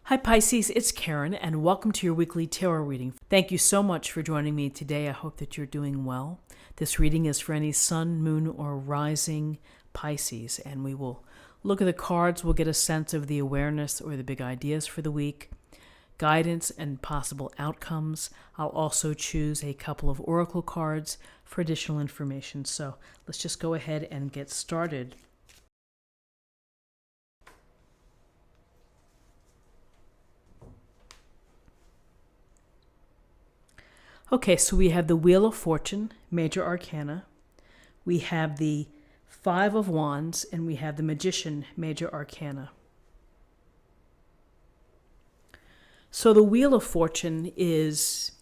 Hi Pisces, it's Karen, and welcome to your weekly tarot reading. Thank you so much for joining me today. I hope that you're doing well. This reading is for any sun, moon, or rising Pisces, and we will look at the cards. We'll get a sense of the awareness or the big ideas for the week, guidance, and possible outcomes. I'll also choose a couple of oracle cards for additional information. So let's just go ahead and get started. Okay, so we have the Wheel of Fortune, Major Arcana. We have the Five of Wands, and we have the Magician, Major Arcana. So the Wheel of Fortune is,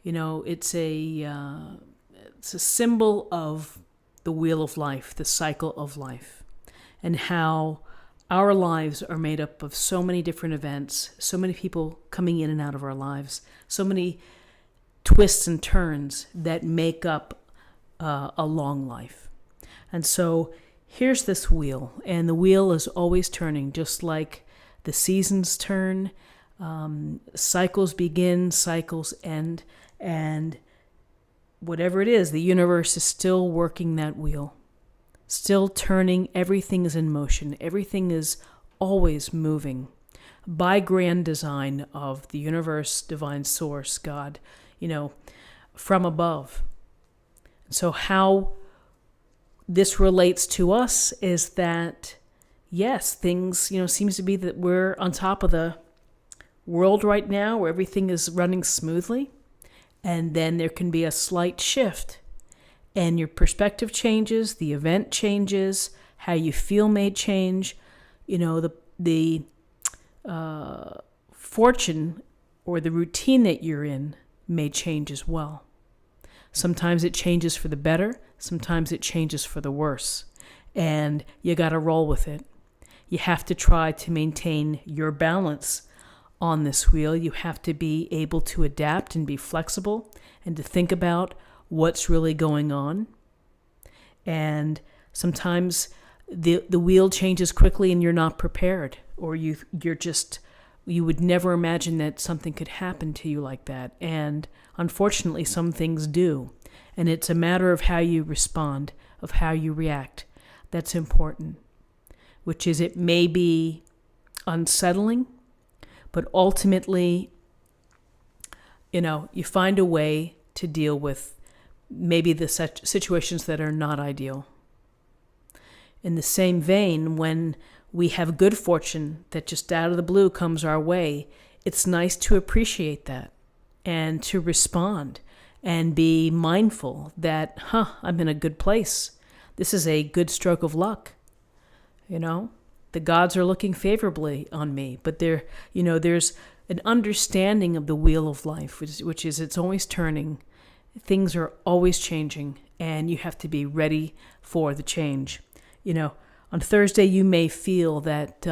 it's a symbol of the wheel of life, the cycle of life, and how our lives are made up of so many different events, so many people coming in and out of our lives, so many twists and turns that make up a long life. And so here's this wheel, and the wheel is always turning, just like the seasons turn, cycles begin, cycles end, and whatever it is, the universe is still working that wheel, still turning. Everything is in motion. Everything is always moving by grand design of the universe, divine source, God, from above. So how this relates to us is that, yes, things, seems to be that we're on top of the world right now where everything is running smoothly. And then there can be a slight shift and your perspective changes, the event changes, how you feel may change, the fortune or the routine that you're in may change as well. Sometimes it changes for the better, sometimes it changes for the worse, and you got to roll with it. You have to try to maintain your balance on this wheel. You have to be able to adapt and be flexible and to think about what's really going on. And sometimes the wheel changes quickly and you're not prepared, or you would never imagine that something could happen to you like that. And unfortunately, some things do. And it's a matter of how you respond, of how you react. That's important. Which is, it may be unsettling, but ultimately, you find a way to deal with maybe the situations that are not ideal. In the same vein, when we have good fortune that just out of the blue comes our way, it's nice to appreciate that and to respond and be mindful that, I'm in a good place. This is a good stroke of luck. The gods are looking favorably on me, but there's an understanding of the wheel of life, which is it's always turning. Things are always changing, and you have to be ready for the change. On Thursday, you may feel that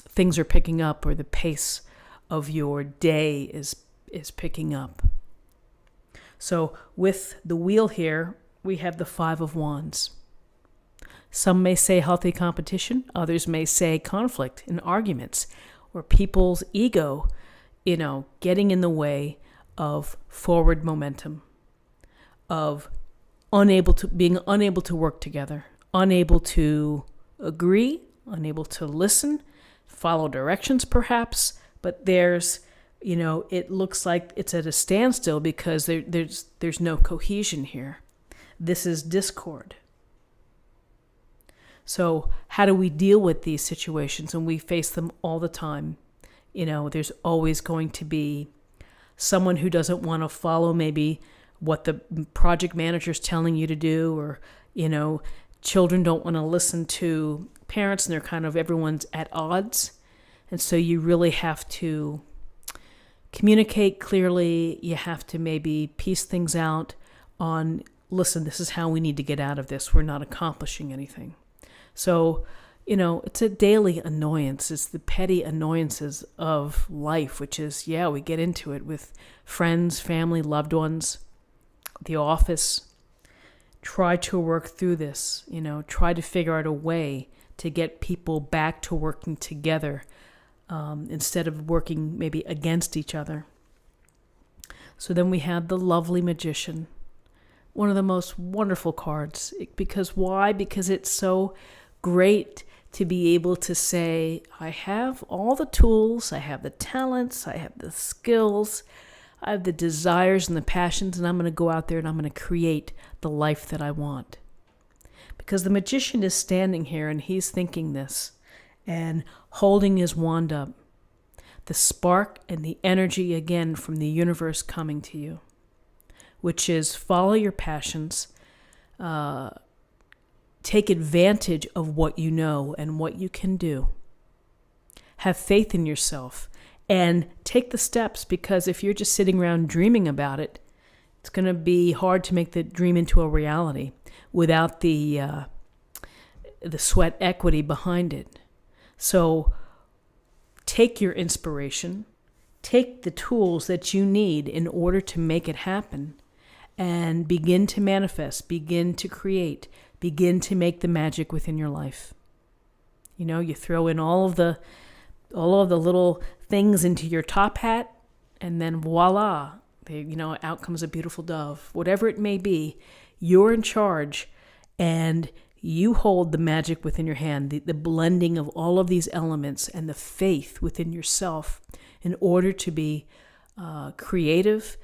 things are picking up, or the pace of your day is picking up. So with the wheel here, we have the Five of Wands. Some may say healthy competition. Others may say conflict and arguments, or people's ego, getting in the way of forward momentum, of being unable to work together, unable to agree, unable to listen, follow directions perhaps, but there's, it looks like it's at a standstill because there's no cohesion here. This is discord. So how do we deal with these situations? And we face them all the time. There's always going to be someone who doesn't want to follow maybe what the project manager's telling you to do, or, children don't want to listen to parents, and they're kind of, everyone's at odds. And so you really have to communicate clearly. You have to maybe piece things out on, listen, this is how we need to get out of this. We're not accomplishing anything. So, it's a daily annoyance. It's the petty annoyances of life, which is, we get into it with friends, family, loved ones, the office. Try to work through this, try to figure out a way to get people back to working together instead of working maybe against each other. So then we have the lovely Magician, one of the most wonderful cards. Because why? Because it's so great to be able to say, I have all the tools, I have the talents, I have the skills, I have the desires and the passions, and I'm going to go out there and I'm going to create the life that I want. Because the Magician is standing here and he's thinking this and holding his wand up. The spark and the energy again from the universe coming to you, which is follow your passions, take advantage of what you know and what you can do. Have faith in yourself and take the steps, because if you're just sitting around dreaming about it, it's going to be hard to make the dream into a reality without the sweat equity behind it. So take your inspiration, take the tools that you need in order to make it happen, and begin to manifest, begin to create, begin to make the magic within your life. You know, you throw in all of the little things into your top hat, and then voila, out comes a beautiful dove. Whatever it may be, you're in charge, and you hold the magic within your hand, the blending of all of these elements and the faith within yourself in order to be creative,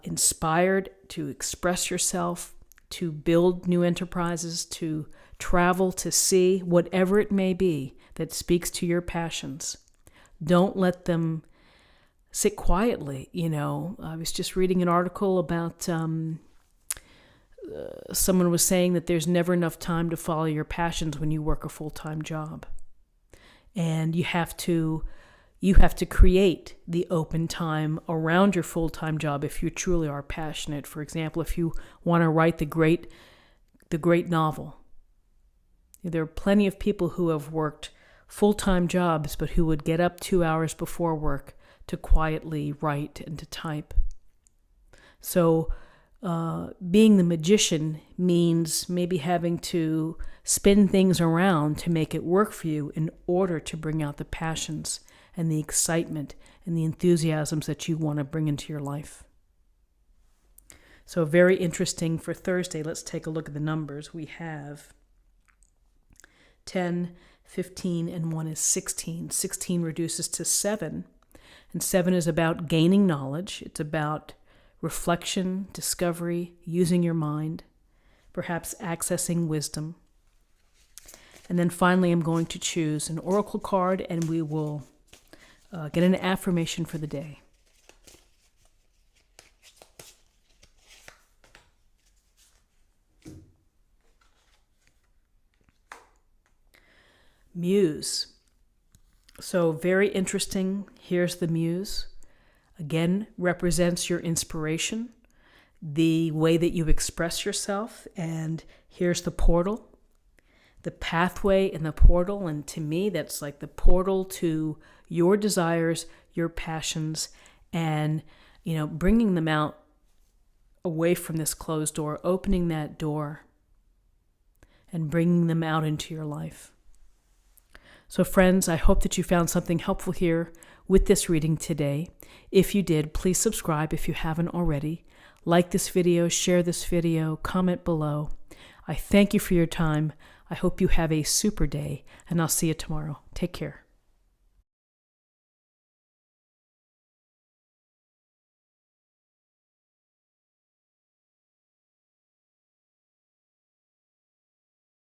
inspired, to express yourself, to build new enterprises, to travel, to see, whatever it may be that speaks to your passions. Don't let them sit quietly. I was just reading an article about someone was saying that there's never enough time to follow your passions when you work a full-time job. And you have to create the open time around your full-time job if you truly are passionate. For example, if you want to write the great novel. There are plenty of people who have worked full-time jobs, but who would get up 2 hours before work to quietly write and to type. So being the Magician means maybe having to spin things around to make it work for you in order to bring out the passions and the excitement and the enthusiasms that you want to bring into your life. So very interesting for Thursday. Let's take a look at the numbers. We have 10, 15, and 1 is 16. 16 reduces to 7, and 7 is about gaining knowledge. It's about reflection, discovery, using your mind, perhaps accessing wisdom. And then finally, I'm going to choose an oracle card, and we will get an affirmation for the day. Muse. So very interesting. Here's the Muse. Again, represents your inspiration, the way that you express yourself. And here's the portal, the pathway in the portal. And to me, that's like the portal to your desires, your passions, and, bringing them out away from this closed door, opening that door and bringing them out into your life. So friends, I hope that you found something helpful here with this reading today. If you did, please subscribe if you haven't already. Like this video, share this video, comment below. I thank you for your time. I hope you have a super day, and I'll see you tomorrow. Take care.